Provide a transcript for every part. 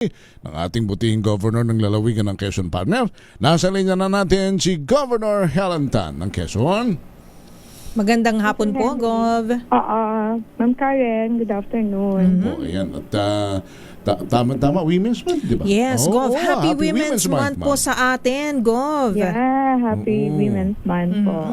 ng ating butihing governor ng lalawigan ng Quezon Partner. Nasa linya na natin si Governor Helen Tan ng Quezon. Magandang hapon po, Gov. Ma'am Karen, good afternoon. Po, ayan. At tama-tama, Women's Month, di ba? Yes, Gov. Oo, Happy Women's Month po ma'am. sa atin, Gov. Yeah, happy Women's Month po.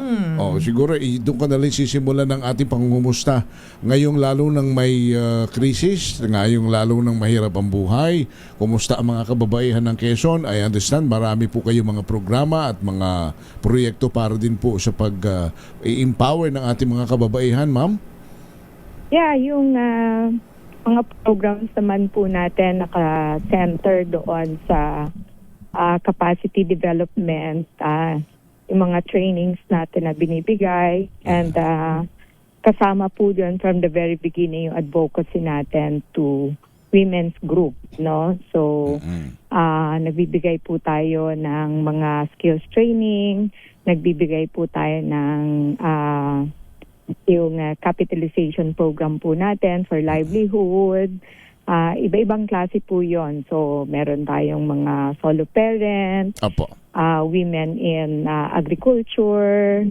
Siguro doon ka na rin sisimulan ng ating pangungumusta. Ngayong lalo nang may krisis, ngayong lalo nang mahirap ang buhay. Kumusta ang mga kababaihan ng Quezon? I understand marami po kayo mga programa at mga proyekto para din po sa pag-empower ng ating mga kababaihan, ma'am? Yeah, yung mga programs naman po natin naka-center doon sa capacity development, yung mga trainings natin na binibigay, and kasama po dyan from the very beginning yung advocacy natin to women's group, no? So, nagbibigay po tayo ng mga skills training, nagbibigay po tayo ng yung capitalization program po natin for livelihood. Iba-ibang klase po yon. So, meron tayong mga solo parents, Apo. women in agriculture,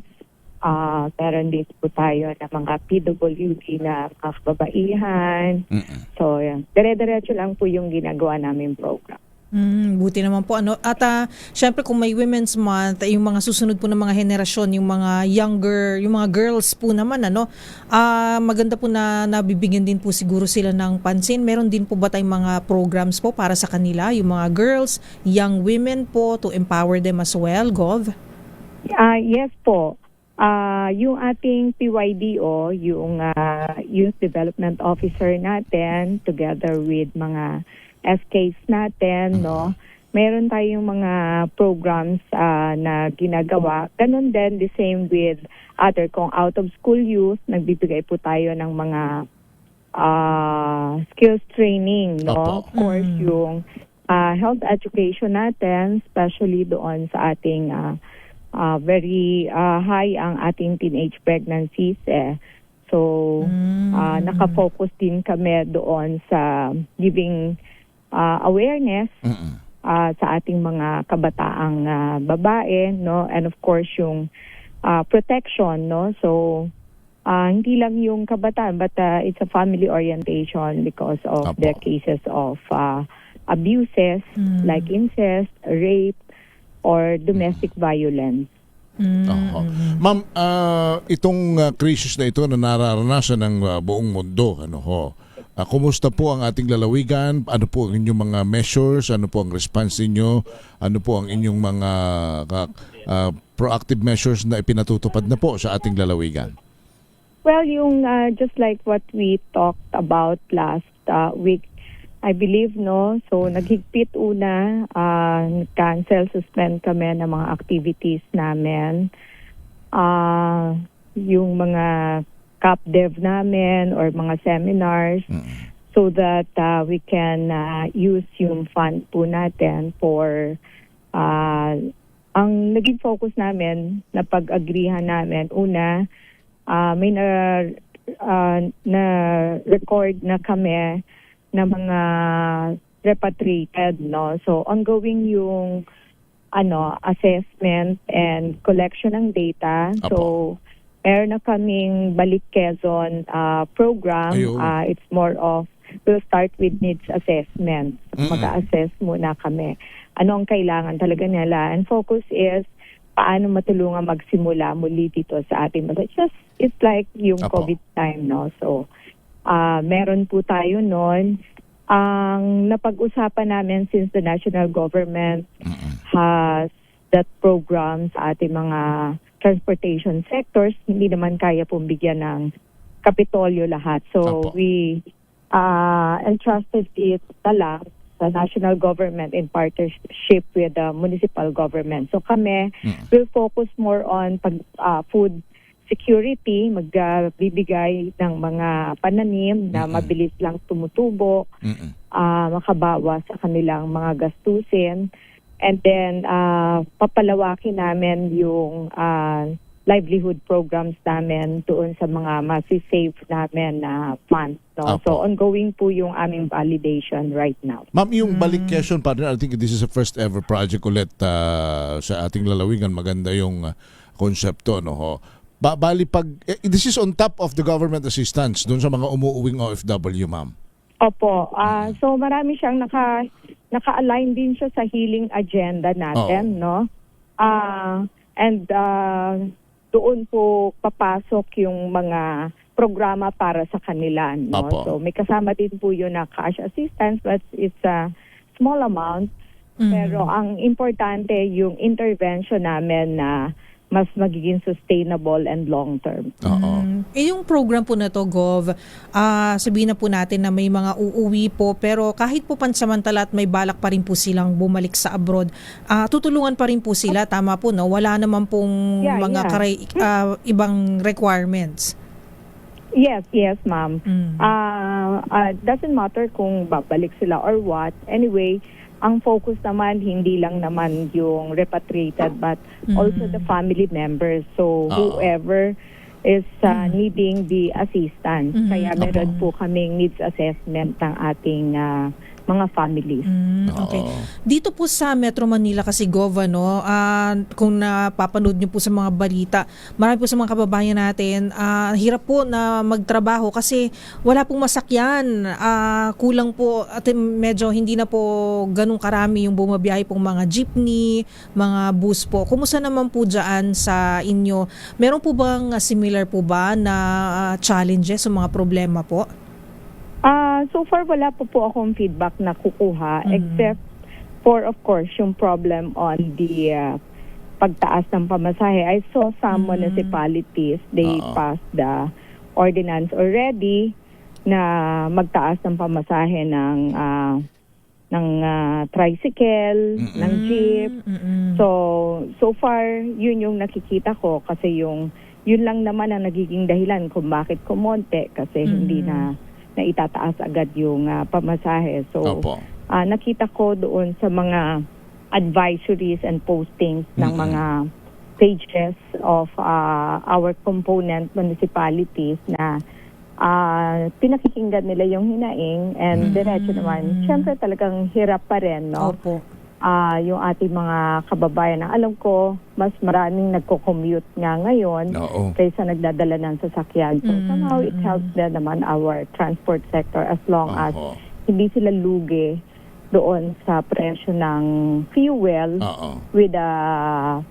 meron din po tayo na mga PWD na mga kababaihan. So, yan. Dire-diretso lang po yung ginagawa namin program. Buti naman po. At syempre kung may Women's Month, yung mga susunod po ng mga henerasyon, yung mga younger, yung mga girls po naman, maganda po na nabibigyan din po siguro sila ng pansin. Meron din po ba tayong mga programs po para sa kanila, yung mga girls, young women po, to empower them as well, Gov? Yes po. Yung ating PYDO, yung Youth Development Officer natin, together with mga SKs natin, no? Meron tayong mga programs na ginagawa. Ganun din, the same with other, kung out of school youth, nagbibigay po tayo ng mga skills training, no? Of course, yung health education natin, especially doon sa ating very high ang ating teenage pregnancies So, nakafocus din kami doon sa giving awareness sa ating mga kabataang babae, no? And of course, yung protection, no? So, hindi lang yung kabataan, but it's a family orientation because of the cases of abuses like incest, rape, or domestic violence. Ma'am, itong krisis na ito na nararanasan ng buong mundo, kumusta po ang ating lalawigan? Ano po ang inyong mga measures? Ano po ang response ninyo? Ano po ang inyong mga proactive measures na ipinatutupad na po sa ating lalawigan? Well, yung just like what we talked about last week, I believe, no? So, naghigpit una, cancel, suspend kami ng mga activities namin. Yung mga CapDev namin or mga seminars so that we can use yung fund po natin for ang naging focus namin na pag-agrihan namin. Una, may na-record na kami na mga repatriated, no? So, ongoing yung assessment and collection ng data. Apo. So, meron na kaming Balik Quezon program. It's more of, we'll start with needs assessment. Mag-assess muna kami. Ano ang kailangan talaga nila? And focus is, paano matulungan magsimula muli dito sa ating it's like yung Apo. COVID time, no? So, meron po tayo noon. Ang napag-usapan namin since the national government has that program sa ating mga transportation sectors, hindi naman kaya pong bigyan ng kapitolyo lahat. So, Apo. we entrusted it na lang sa national government in partnership with the municipal government. So, kami will focus more on food security, magbibigay ng mga pananim na mabilis lang tumutubo, makabawas sa kanilang mga gastusin. And then, papalawakin namin yung livelihood programs namin doon sa mga masi-save namin na funds. No? Apo. So ongoing po yung aming validation right now. Ma'am, yung Balik Quezon Partner, I think this is the first ever project ulit sa ating lalawigan. Maganda yung konsepto, no ho. This is on top of the government assistance doon sa mga umuuwing OFW, ma'am. Opo. So marami siyang naka-align din siya sa healing agenda natin, no? And doon po papasok yung mga programa para sa kanila, no? Apo. So may kasama din po yun na cash assistance, but it's a small amount. Pero ang importante yung intervention namin na mas magiging sustainable and long-term. Oo. Yung program po na to, Gov, sabihin na po natin na may mga uuwi po, pero kahit po pansamantala at may balak pa rin po silang bumalik sa abroad, tutulungan pa rin po sila, tama po, no? Wala naman pong ibang requirements. Yes, ma'am. Doesn't matter kung babalik sila or what. Anyway, ang focus naman, hindi lang naman yung repatriated, but also the family members. So, whoever is needing the assistance. Kaya meron po kaming needs assessment ng ating mga families. Okay. Dito po sa Metro Manila kasi, Gov, no, kung napapanood niyo po sa mga balita, marami po sa mga kababayan natin, hirap po na magtrabaho kasi wala pong masakyan. Kulang po at medyo hindi na po ganun karami yung bumabiyahe pong mga jeepney, mga bus po. Kumusta naman po dyan sa inyo? Meron po bang similar po ba na challenges o mga problema po? So far, wala po akong feedback na kukuha except for, of course, yung problem on the pagtaas ng pamasahe. I saw some municipalities, they passed the ordinance already na magtaas ng pamasahe ng tricycle, ng jeep. So far, yun yung nakikita ko kasi yun lang naman ang nagiging dahilan kung bakit kumonte kasi hindi na itataas agad yung pamasahe. So, nakita ko doon sa mga advisories and postings ng mga pages of our component municipalities na pinakikinggan nila yung hinaing and diretso naman. Siyempre talagang hirap pa rin, no? Opo. Yung ating mga kababayan na alam ko, mas maraming nagko-commute nga ngayon kaysa nagdadala ng sasakyan. So somehow it helps din naman our transport sector as long as hindi sila lugi doon sa presyo ng fuel with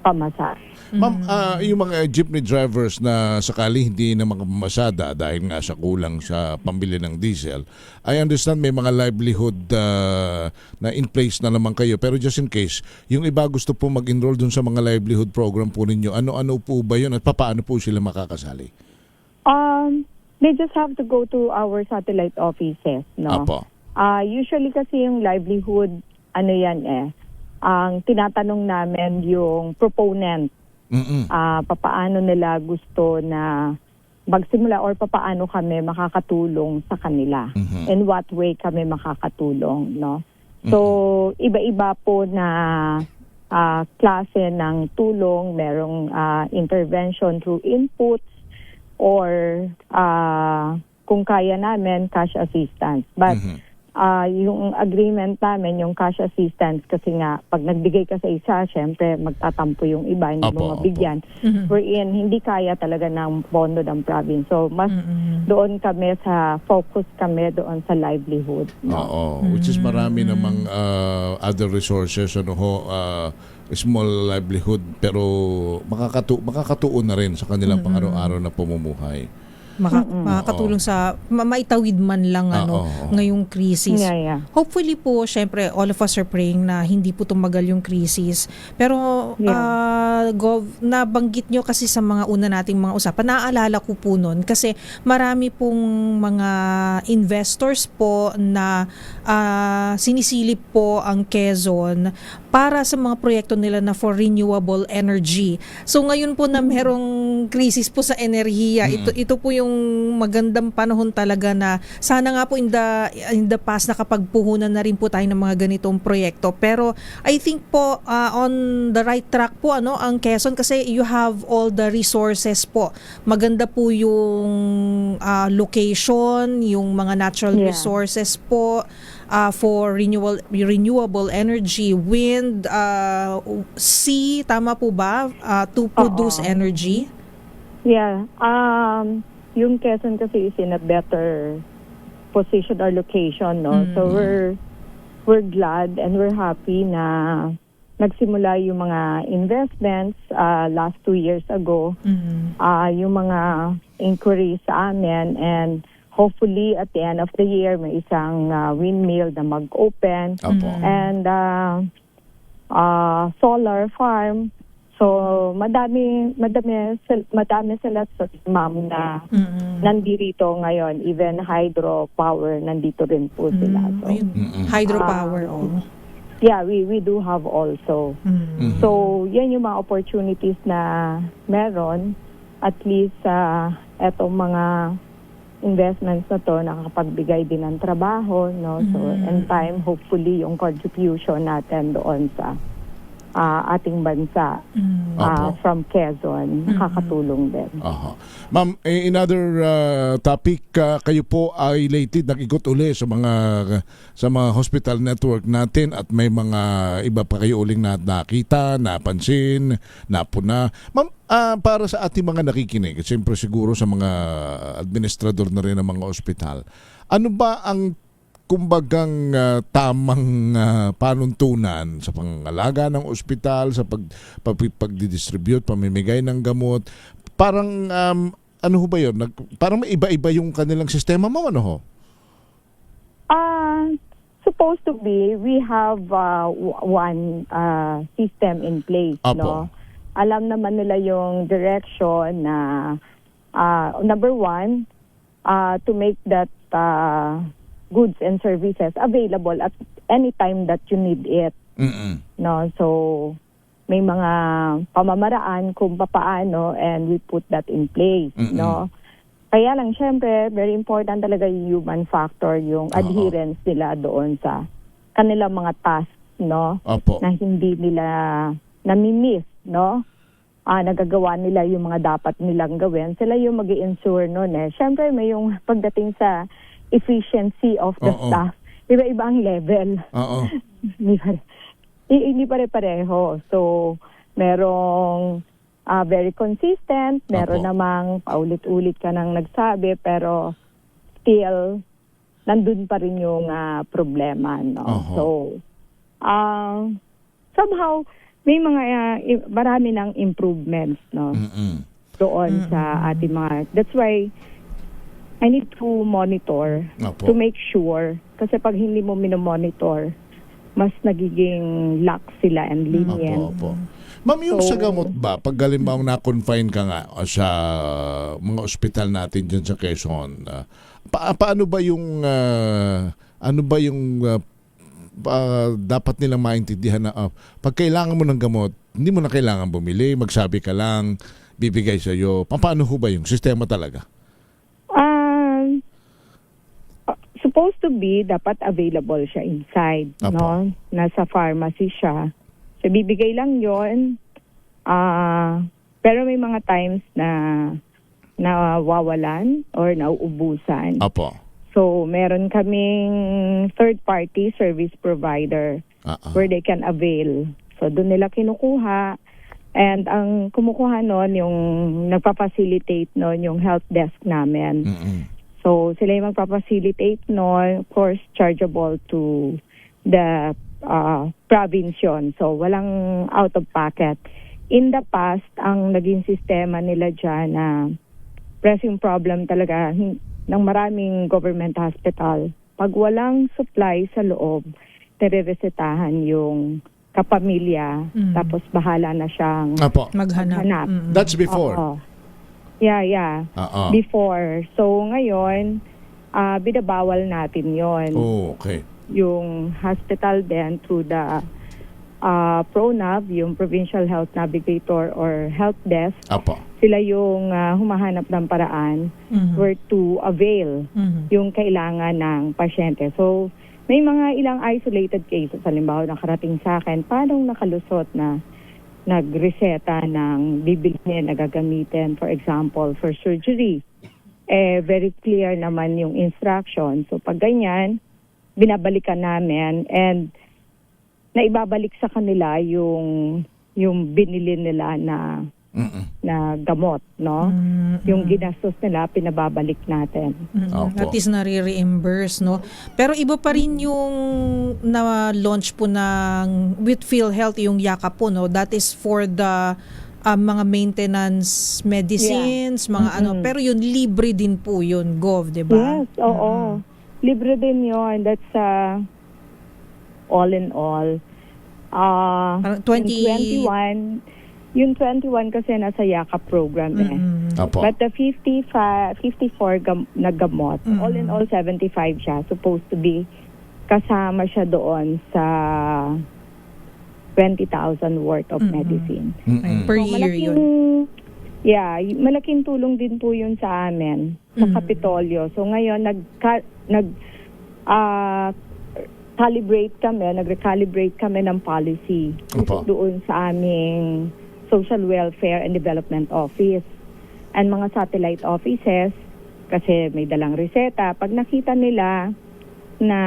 pamasahe. Ma'am, yung mga jeepney drivers na sakali hindi na makapamasada dahil nga sa kulang sa pambili ng diesel, I understand may mga livelihood na in place na naman kayo. Pero just in case, yung iba gusto po mag-enroll dun sa mga livelihood program po ninyo, ano-ano po ba yun at paano po sila makakasali? They just have to go to our satellite offices, no? Apo. Usually kasi yung livelihood, ang tinatanong namin yung proponent. Papaano nila gusto na magsimula or papaano kami makakatulong sa kanila. In what way kami makakatulong, no? So, iba-iba po na klase ng tulong. Merong intervention through inputs or kung kaya namin, cash assistance. But yung agreement namin, yung cash assistance, kasi nga, pag nagbigay ka sa isa, syempre, magtatampo yung iba, hindi mo mabigyan. Wherein, hindi kaya talaga ng pondo ng province. So, mas doon kami focus kami doon sa livelihood. No? Which is marami namang other resources, small livelihood, pero makakatuon na rin sa kanilang pang-araw-araw na pamumuhay. Makakatulong sa maitawid man lang ngayong crisis. Hopefully po, syempre, all of us are praying na hindi po tumagal yung crisis. Pero Gov, nabanggit nyo kasi sa mga una nating mga usapan, naaalala ko po nun kasi marami pong mga investors po na sinisilip po ang Quezon para sa mga proyekto nila na for renewable energy. So ngayon po na merong krisis po sa enerhiya. Ito po yung magandang panahon talaga na sana nga po in the past nakapagpuhunan na rin po tayo ng mga ganitong proyekto. Pero I think po on the right track po ang Quezon kasi you have all the resources po. Maganda po yung location, yung mga natural resources po for renewable energy, wind, sea, tama po ba? To produce energy? Yeah. Yung Quezon kasi is in a better position or location, no? So we're glad and we're happy na nagsimula yung mga investments last 2 years ago. Yung mga inquiries sa amin, and hopefully at the end of the year may isang windmill na mag-open. And solar farm. So madami sila sa ma'am na nandito ngayon. Even hydropower nandito rin po sila. So Hydropower. yeah, we do have also. So yan yung mga opportunities na meron. At least etong mga investments na to nakakapagbigay din ng trabaho, no? So in time hopefully yung contribution natin doon sa ating bansa from Quezon nakakatulong din. Ma'am, in other topic, kayo po ay lately nag-ikot uli sa mga hospital network natin at may mga iba pa kayo uling nakita, napansin, napuna. Ma'am, para sa ating mga nakikinig, siyempre siguro sa mga administrador na rin ng mga ospital, ano ba ang kumbagang tamang panuntunan sa pangalaga ng ospital, sa pagdidistribute, pamimigay ng gamot? Parang ano ho ba yun? Parang may iba-iba yung kanilang sistema mo, ano ho? Supposed to be, we have one system in place, no? Alam naman nila yung direction na number one, to make that goods and services available at any time that you need it. No, so may mga pamamaraan kung papaano, and we put that in place, no. Kaya lang syempre very important talaga yung human factor, yung adherence nila doon sa kanilang mga tasks, no, na hindi nila nami-miss, no. Nagagawa nila yung mga dapat nilang gawin. Sila yung mag-i-ensure noon eh. Syempre may yung pagdating sa efficiency of the staff. Iba-iba ang level. Hindi pare-pareho. So, merong very consistent, meron namang paulit-ulit ka nang nagsabi, pero still, nandun pa rin yung problema. No? So, somehow, may mga marami ng improvements, no? Doon sa ating mga. That's why I need to monitor to make sure, kasi pag hindi mo minomonitor, mas nagiging lax sila and lenient. Ma'am, yung sa gamot ba, pag halimbawa na-confine ka nga sa mga ospital natin dyan sa Quezon, paano ba yung dapat nilang maintindihan na pag kailangan mo ng gamot, hindi mo na kailangan bumili, magsabi ka lang, bibigay sa iyo. Paano ho ba yung sistema talaga? Supposed to be, dapat available siya inside, no? Nasa pharmacy siya. So, bibigay lang yon. Pero may mga times na nawawalan or nauubusan. So, meron kaming third-party service provider where they can avail. So, doon nila kinukuha. And ang kumukuha nun, yung nagpa-facilitate nun, yung health desk namin. So, sila yung magpa-facilitate nun. Of course, chargeable to the province yun. So, walang out-of-pocket. In the past, ang naging sistema nila dyan na pressing problem talaga ng maraming government hospital. Pag walang supply sa loob, nire-resetahan yung kapamilya, tapos bahala na siyang maghanap. That's before. Yeah. Before. So ngayon, binabawal natin yon. Okay. Yung hospital then through the PRONAV, yung Provincial Health Navigator or Health Desk, Apo. sila yung humahanap ng paraan where to avail yung kailangan ng pasyente. So, may mga ilang isolated cases, halimbawa nakarating sa akin, paano nakalusot na nagreseta ng bibilhin na gagamitin, for example, for surgery. Very clear naman yung instruction. So, pag ganyan, binabalikan namin and naibabalik sa kanila yung binili nila na gamot, no? Yung ginastos nila, pinababalik natin. Opo. At least nare-reimburse, no? Pero iba pa rin yung na-launch po ng with PhilHealth, yung Yakap po, no? That is for the mga maintenance medicines, mga ano. Pero yun, libre din po yun, Gov, di ba? Yes, oo. Libre din yun. That's all in all. Parang 20... Yung 21 kasi nasa Yakap program Apo. But the 54 na gamot, all in all 75 siya. Supposed to be kasama siya doon sa 20,000 worth of medicine. Per year yun. Yeah, malaking tulong din po yun sa amin sa Kapitolyo. So ngayon nag-recalibrate kami ng policy doon sa aming Social Welfare and Development Office and mga satellite offices kasi may dalang reseta. Pag nakita nila na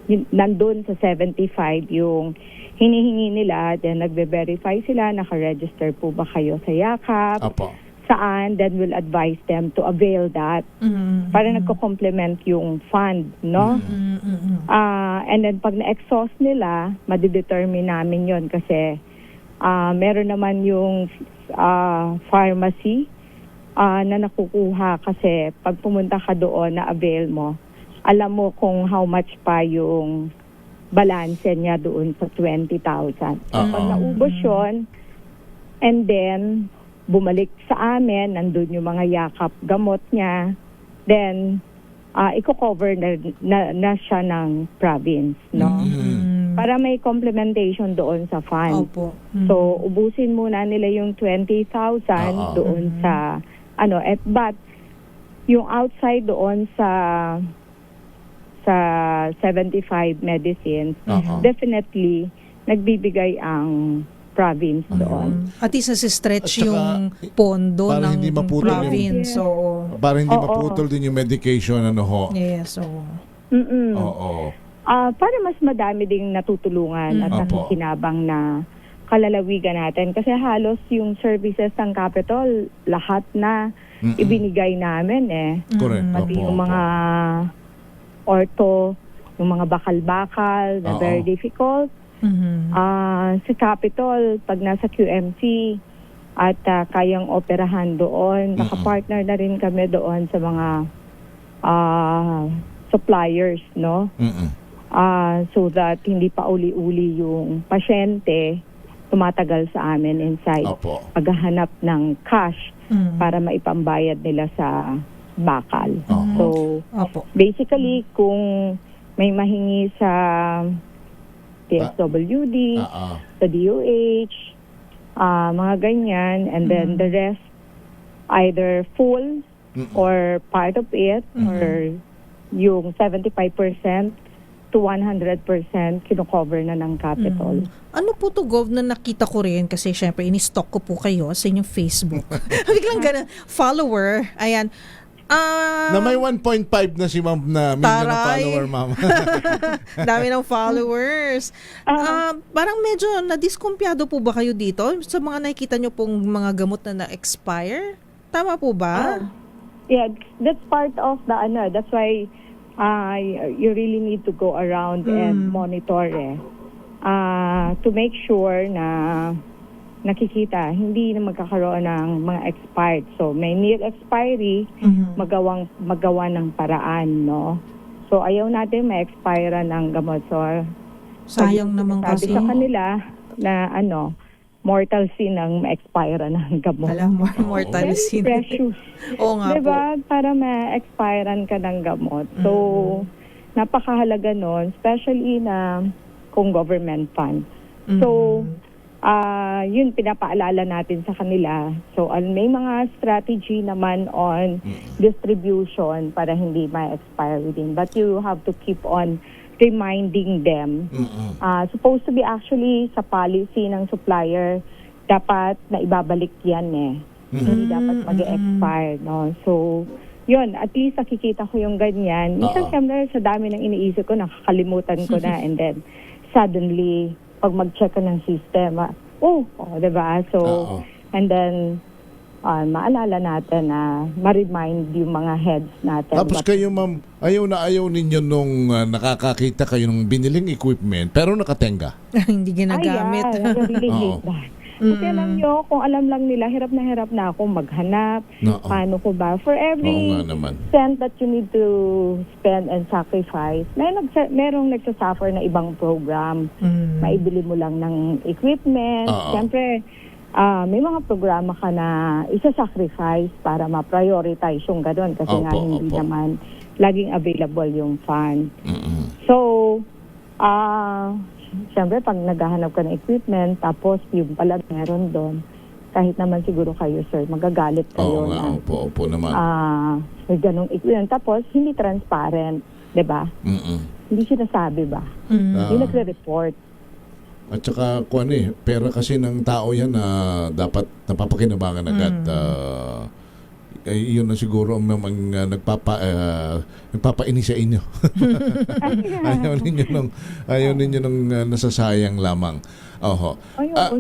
nandun sa 75 yung hinihingi nila, then nagbe-verify sila, naka-register po ba kayo sa Yakap? Apo. Saan, then we'll advise them to avail that para nagko-complement yung fund, no? And then pag na-exhaust nila, madidetermine namin yon kasi meron naman yung pharmacy na nakukuha kasi pag pumunta ka doon na avail mo, alam mo kung how much pa yung balance niya doon sa 20,000. Pag naubos yun, and then bumalik sa amin, nandun yung mga Yakap gamot niya, then i-cover na siya ng province, no? Para may complementation doon sa fund. Opo. So, ubusin muna nila yung 20,000 doon sa, but yung outside doon sa 75 medicines, definitely, nagbibigay ang province doon. At least At nasi-stretch saka, yung pondo para ng hindi maputol province. So, Para hindi maputol din yung medication, ano ho? yes, so... Oo. Para mas madami ding natutulungan at Opo. nakikinabang na kalalawigan natin. Kasi halos yung services ng Capitol, lahat na ibinigay namin Correct. Pati Opo, yung opo. mga ortho, yung mga bakal-bakal na very difficult. Sa Capitol, pag nasa QMC at kayang operahan doon, nakapartner na rin kami doon sa mga suppliers, no? So that hindi pa uli-uli yung pasyente tumatagal sa amin inside Opo. paghahanap ng cash para maipambayad nila sa bakal. So, Opo. basically, kung may mahingi sa PSWD, sa DOH, mga ganyan, and then the rest, either full or part of it, or yung 75% to 100% kino-cover na ng Capitol. Ano po to, Gov, na nakita ko rin kasi syempre ini-stalk ko po kayo sa inyong Facebook. Biglang ganun, follower, ayan. Na may 1.5 na si ma'am na million na Taray. follower, ma'am. Dami ng followers. Parang medyo nadiskumpiyado po ba kayo dito sa mga nakikita nyo pong mga gamot na na-expire? Tama po ba? Yeah, that's part of the that's why you really need to go around and monitor to make sure na nakikita, hindi na magkakaroon ng mga expired. So, may near expiry, magawa ng paraan, no? So, ayaw natin ma-expire ng gamot. So, Sayang naman sabi kasi. sa kanila na mortal sin ang ma-expire ng gamot. Alam mo, mortal Very sin. precious. Oo nga po. Diba? Para ma-expirean ka ng gamot. So, napakahalaga nun, especially na kung government fund. So, yun pinapaalala natin sa kanila. So, may mga strategy naman on distribution para hindi ma-expire within. But you have to keep on reminding them. Supposed to be actually sa policy ng supplier, dapat na ibabalik yan eh. Hindi dapat mag-expire, no? So, yun, at least nakikita ko yung ganyan. Minsan, siyempre, sa dami ng iniisip ko, nakakalimutan ko na. And then, suddenly, pag mag-check ka ng system, diba? So, and then, maalala natin na ma-remind yung mga heads natin. Tapos kayo, ma'am, ayaw ninyo nung nakakakita kayo ng biniling equipment pero nakatenga. Hindi ginagamit. I really hate that. Kasi alam nyo, kung alam lang nila, hirap na ako maghanap. Paano ko ba? For every cent that you need to spend and sacrifice, merong nagsasuffer na ibang program. Maibili mo lang ng equipment. Siyempre, may mga programa ka na isa-sacrifice para ma-prioritize yung gano'n. Kasi hindi naman laging available yung fund. So, siyempre, pag naghahanap ka ng equipment, tapos yung pala meron doon, kahit naman siguro kayo, sir, magagalit kayo na. Opo naman. May ganong equipment. Tapos, hindi transparent, di ba? Hindi sinasabi ba? Hindi nagre-report. At saka, pera kasi ng tao yan na dapat napapakinabangan agad. Yun na siguro ang nagpapainis sa inyo. ayaw ninyo nung nasasayang lamang.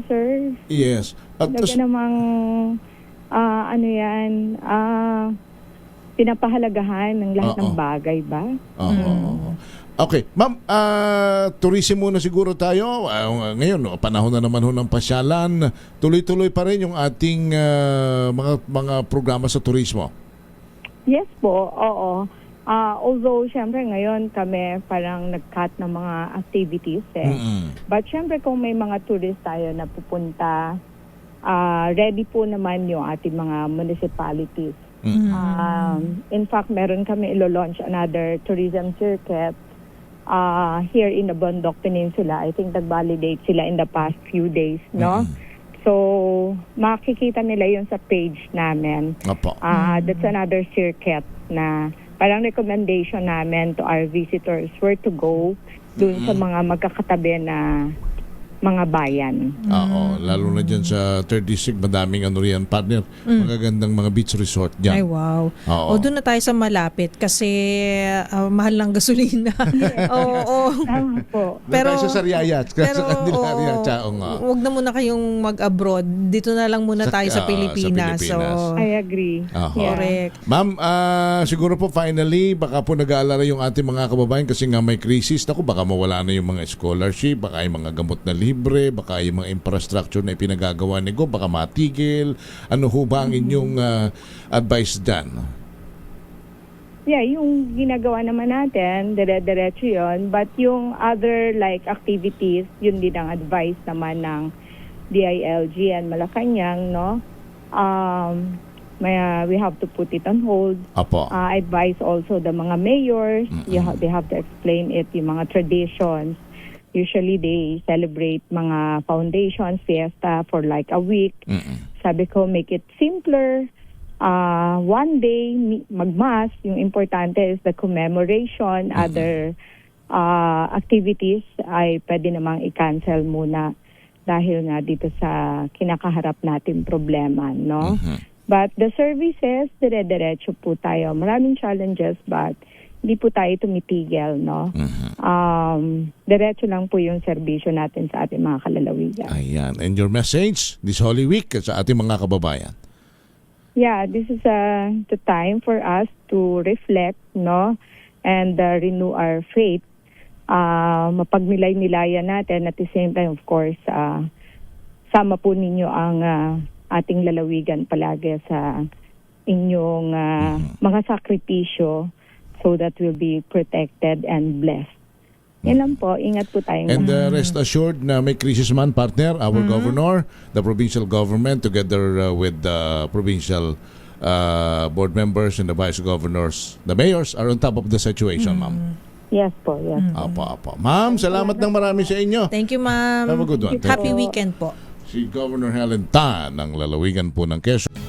Sir. Yes. At namang pinapahalagahan ng lahat ng bagay ba? Okay. Ma'am, tourism muna siguro tayo. Ngayon, panahon na naman ng pasyalan. Tuloy-tuloy pa rin yung ating mga programa sa turismo. Yes po, oo. Although, syempre ngayon kami parang nag-cut ng mga activities But syempre kung may mga tourist tayo na pupunta, ready po naman yung ating mga municipalities. In fact, meron kami ilo-launch another tourism circuit here in the Bundok Peninsula. I think nag-validate sila in the past few days, no? So, makikita nila yun sa page namin. That's another circuit na parang recommendation namin to our visitors where to go dun sa mga magkakatabi na mga bayan. Lalo na dyan sa 3rd District, madaming riyan, partner. Magagandang mga beach resort dyan. Ay, wow. Doon na tayo sa malapit kasi mahal ng gasolina. Tama po. Pero sa Sariaya, sa Candelaria, huwag na muna kayong mag-abroad. Dito na lang muna tayo sa Pilipinas. So, I agree. Correct. Ma'am, siguro po finally, baka po nag-aalala yung ating mga kababayan kasi nga may crisis. Baka mawala na yung mga scholarship, baka yung mga gamot na libre, baka yung mga infrastructure na ipinagagawa ni Go, baka matigil. Ano ho ba ang inyong advice dyan? Yeah, yung ginagawa naman natin, dire-diretso yun. But yung other like activities, yun din ang advice naman ng DILG and Malacanang, no? We have to put it on hold. Advise also the mga mayors, they have to explain it, yung mga traditions. Usually they celebrate mga foundations, fiesta for like a week. Sabi ko, make it simpler. One day, mag-mass. Yung importante is the commemoration. Other activities ay pwede namang i-cancel muna dahil nga dito sa kinakaharap natin problema, no? But the services, dire-diretso po tayo. Maraming challenges, but hindi po tayo tumitigil, no? Diretso lang po yung serbisyo natin sa ating mga kalalawigan. Ayan. And your message this Holy Week sa ating mga kababayan? Yeah, this is the time for us to reflect, no? And renew our faith. Mapagnilay-nilayan natin at the same time, of course, sama po ninyo ang ating lalawigan palagi sa inyong mga sakripisyo so that we'll be protected and blessed. Yan lang po. Ingat po tayong And rest assured na may crisis man, partner, our governor, the provincial government, together with the provincial board members and the vice governors, the mayors are on top of the situation, ma'am. Yes po, yes. Apo. Ma'am, salamat ng marami sa inyo. Thank you, ma'am. Have a good one. Happy weekend po. Si Governor Helen Tan ng lalawigan po ng Quezon.